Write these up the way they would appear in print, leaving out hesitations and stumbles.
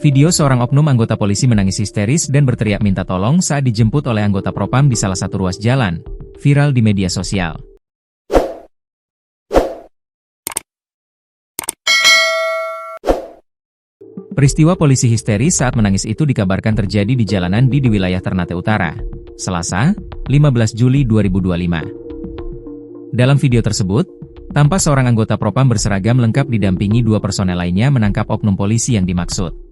Video seorang oknum anggota polisi menangis histeris dan berteriak minta tolong saat dijemput oleh anggota Propam di salah satu ruas jalan, viral di media sosial. Peristiwa polisi histeris saat menangis itu dikabarkan terjadi di jalanan di wilayah Ternate Utara, Selasa, 15 Juli 2025. Dalam video tersebut, tampak seorang anggota Propam berseragam lengkap didampingi dua personel lainnya menangkap oknum polisi yang dimaksud.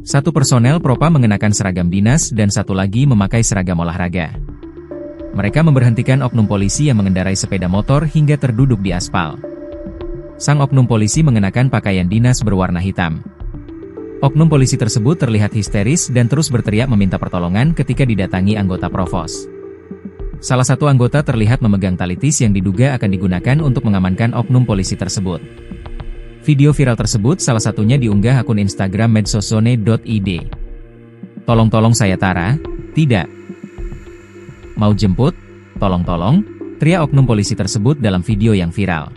Satu personel Propam mengenakan seragam dinas dan satu lagi memakai seragam olahraga. Mereka memberhentikan oknum polisi yang mengendarai sepeda motor hingga terduduk di aspal. Sang oknum polisi mengenakan pakaian dinas berwarna hitam. Oknum polisi tersebut terlihat histeris dan terus berteriak meminta pertolongan ketika didatangi anggota Provos. Salah satu anggota terlihat memegang tali tis yang diduga akan digunakan untuk mengamankan oknum polisi tersebut. Video viral tersebut salah satunya diunggah akun Instagram medsosone.id. Tolong-tolong saya Tara, tidak. Mau jemput? Tolong-tolong, teriak oknum polisi tersebut dalam video yang viral.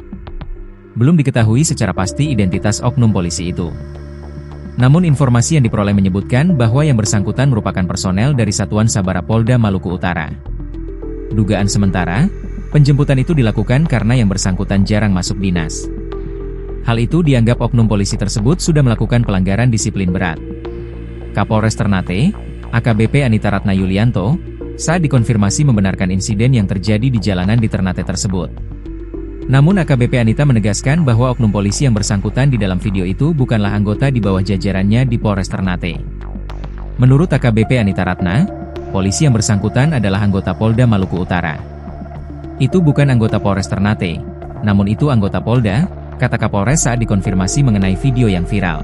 Belum diketahui secara pasti identitas oknum polisi itu. Namun informasi yang diperoleh menyebutkan bahwa yang bersangkutan merupakan personel dari Satuan Sabara Polda Maluku Utara. Dugaan sementara, penjemputan itu dilakukan karena yang bersangkutan jarang masuk dinas. Hal itu dianggap oknum polisi tersebut sudah melakukan pelanggaran disiplin berat. Kapolres Ternate, AKBP Anita Ratna Yulianto, saat dikonfirmasi membenarkan insiden yang terjadi di jalanan di Ternate tersebut. Namun AKBP Anita menegaskan bahwa oknum polisi yang bersangkutan di dalam video itu bukanlah anggota di bawah jajarannya di Polres Ternate. Menurut AKBP Anita Ratna, polisi yang bersangkutan adalah anggota Polda Maluku Utara. Itu bukan anggota Polres Ternate, namun itu anggota Polda, kata Kapolres saat dikonfirmasi mengenai video yang viral.